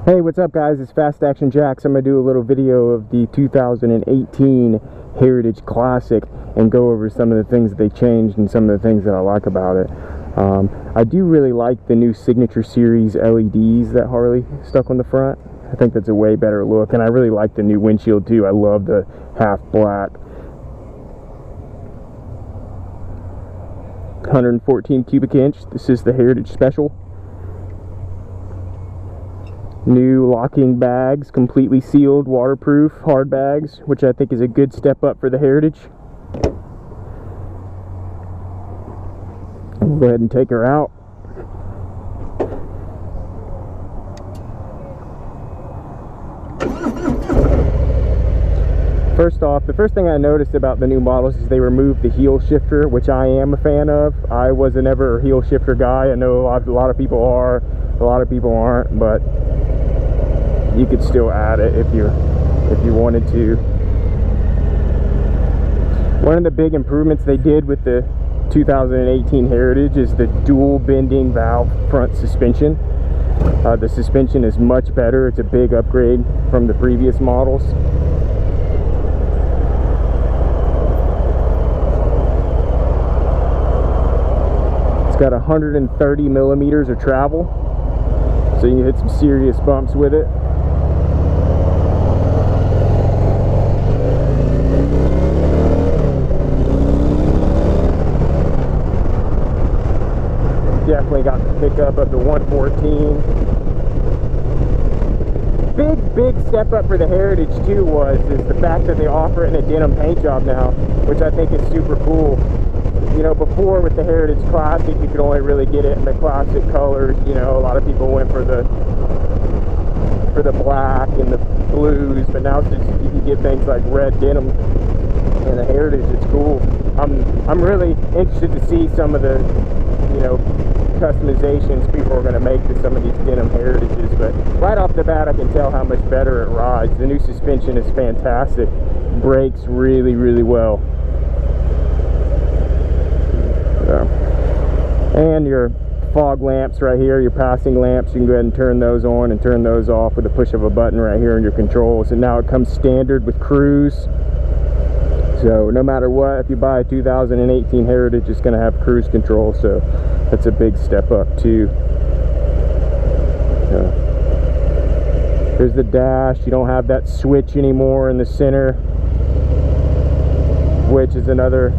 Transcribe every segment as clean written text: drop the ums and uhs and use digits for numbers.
Hey, what's up guys? It's Fast Action Jax. I'm going to do a little video of the 2018 Heritage Classic and go over some of the things that they changed and some of the things that I like about it. I do really like the new Signature Series LEDs that Harley stuck on the front. I think that's a way better look, and I really like the new windshield too. I love the half black. 114 cubic inch. This is the Heritage Special. New locking bags, completely sealed, waterproof, hard bags, which I think is a good step up for the Heritage. We'll go ahead and take her out. First off, the first thing I noticed about the new models is they removed the heel shifter, which I am a fan of. I was never a heel shifter guy. I know a lot of people are, a lot of people aren't, but you could still add it if you wanted to. One of the big improvements they did with the 2018 Heritage is the dual bending valve front suspension. The suspension is much better. It's a big upgrade from the previous models. It's got 130 millimeters of travel, so you can hit some serious bumps with it. Definitely got the pickup of the 114. Big step up for the Heritage too is the fact that they offer it in a denim paint job now, which I think is super cool. You know, before with the Heritage Classic, you could only really get it in the classic colors. You know, a lot of people went for the black and the blues, but now since you can get things like red denim in the Heritage, it's cool. I'm really interested to see some of the, you know, customizations people are going to make to some of these denim Heritages, but right off the bat I can tell how much better it rides. The new suspension is fantastic, brakes really well. So, and your fog lamps right here, your passing lamps, you can go ahead and turn those on and turn those off with the push of a button right here in your controls. And now it comes standard with cruise, so no matter what, if you buy a 2018 Heritage, it's going to have cruise control, so that's a big step up too. Here's the dash. You don't have that switch anymore in the center, which is another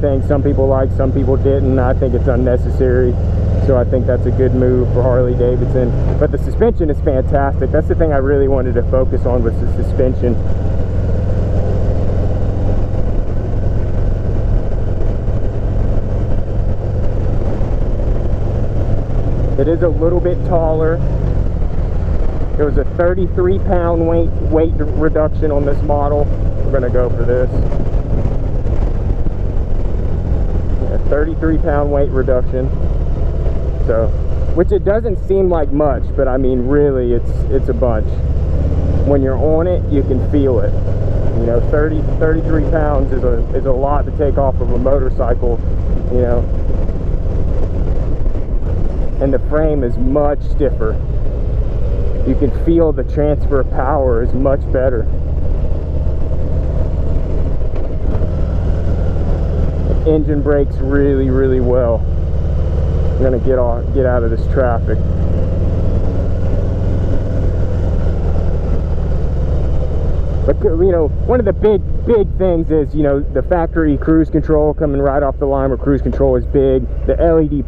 thing some people like, some people didn't. I think it's unnecessary, so I think that's a good move for Harley-Davidson. But the suspension is fantastic. That's the thing I really wanted to focus on, was the suspension. It is a little bit taller. There was a 33-pound weight reduction on this model. We're going to go for this. Yeah, 33-pound weight reduction. So, which it doesn't seem like much, but I mean really it's a bunch. When you're on it, you can feel it. You know, 33 pounds is a lot to take off of a motorcycle, you know. And the frame is much stiffer. You can feel the transfer of power is much better. The engine brakes really well. I'm gonna get out of this traffic. But you know, one of the big things is, you know, the factory cruise control coming right off the line where cruise control is big. The LED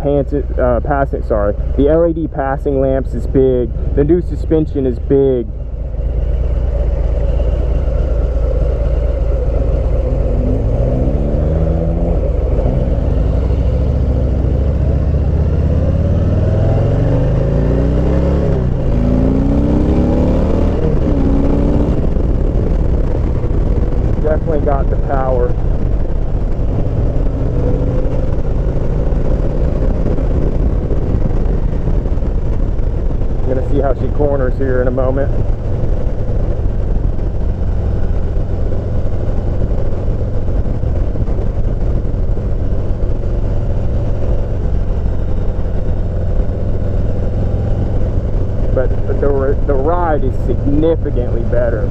LED passing lamps is big. The new suspension is big. Definitely got the power. I'm gonna see how she corners here in a moment. but the ride is significantly better.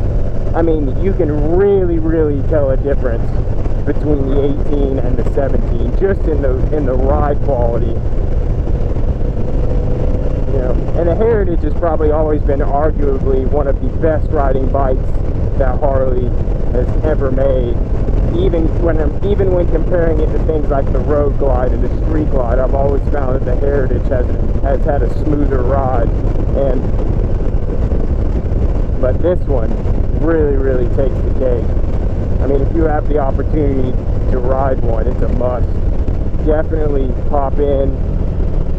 I mean, you can really tell a difference between the 18 and the 17 just in the ride quality. You know, and the Heritage has probably always been arguably one of the best riding bikes that Harley has ever made. Even when comparing it to things like the Road Glide and the Street Glide, I've always found that the Heritage has had a smoother ride. But this one really takes the cake. I mean, if you have the opportunity to ride one, it's a must. Definitely pop in,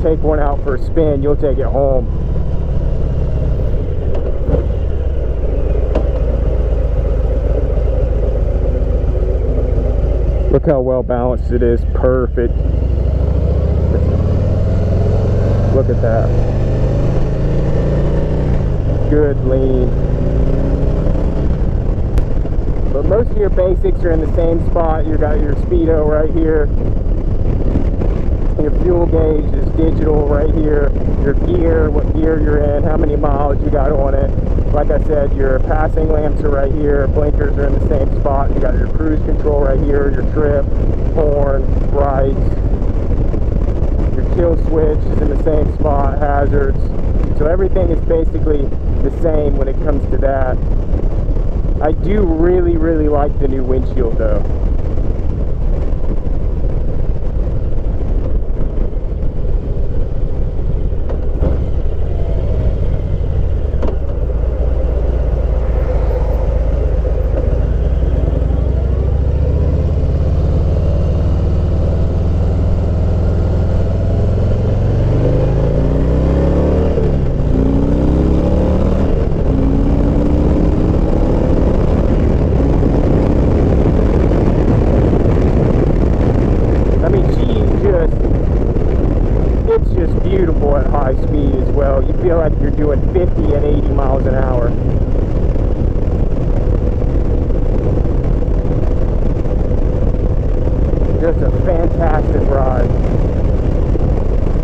take one out for a spin, you'll take it home. Look how well balanced it is, perfect. Look at that. Good lean. But most of your basics are in the same spot. You got your speedo right here. Your fuel gauge is digital right here. Your gear, what gear you're in, how many miles you got on it. Like I said, your passing lamps are right here. Blinkers are in the same spot. You got your cruise control right here. Your trip, horn, brights. Your kill switch is in the same spot. Hazards. So everything is basically the same when it comes to that. I do really like the new windshield though. Beautiful at high speed as well. You feel like you're doing 50 and 80 miles an hour. Just a fantastic ride.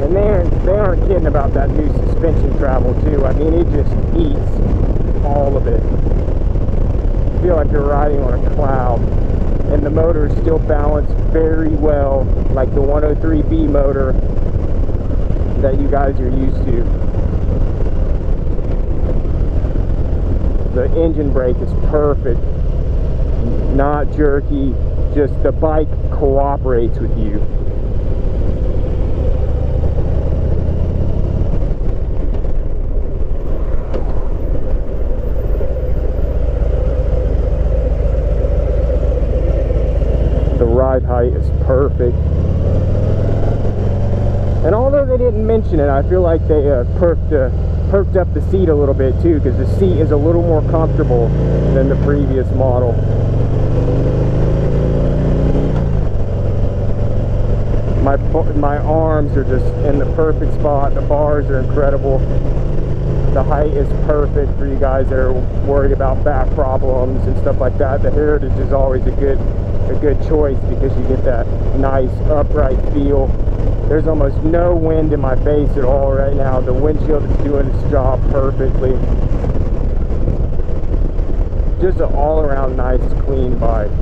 And they aren't kidding about that new suspension travel too. I mean, it just eats all of it. You feel like you're riding on a cloud. And the motor is still balanced very well, like the 103B motor that you guys are used to. The engine brake is perfect, not jerky, just the bike cooperates with you. The ride height is perfect. And although they didn't mention it, I feel like they perked up the seat a little bit too, because the seat is a little more comfortable than the previous model. My arms are just in the perfect spot. The bars are incredible. The height is perfect for you guys that are worried about back problems and stuff like that. The Heritage is always a good choice because you get that nice upright feel. There's almost no wind in my face at all right now. The windshield is doing its job perfectly. Just an all-around nice, clean bike.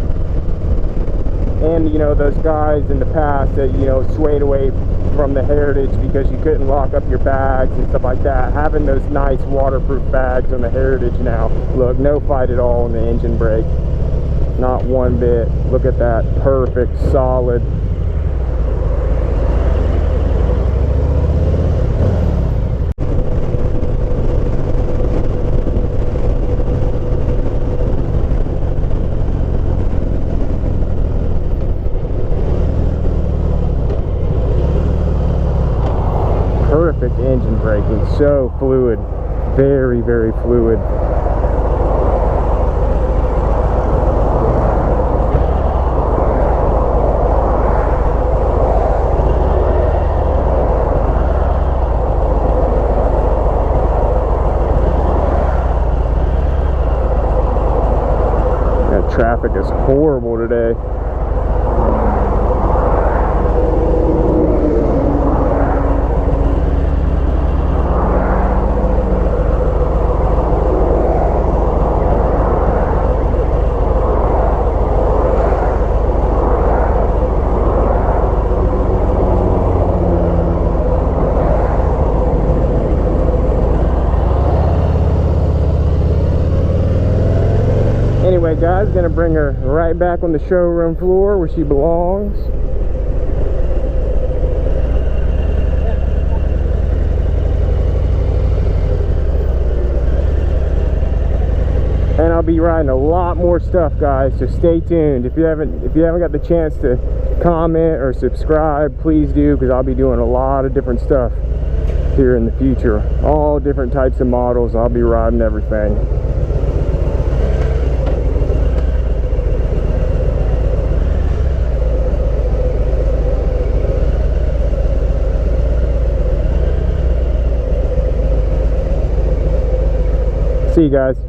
And, you know, those guys in the past that, you know, swayed away from the Heritage because you couldn't lock up your bags and stuff like that. Having those nice waterproof bags on the Heritage now. Look, no fight at all on the engine brake. Not one bit. Look at that. Perfect, solid. Perfect engine braking, so fluid, very fluid. That traffic is horrible today. Alright guys, gonna bring her right back on the showroom floor where she belongs. And I'll be riding a lot more stuff, guys, so stay tuned. If you haven't got the chance to comment or subscribe, please do, because I'll be doing a lot of different stuff here in the future. All different types of models. I'll be riding everything. See you guys.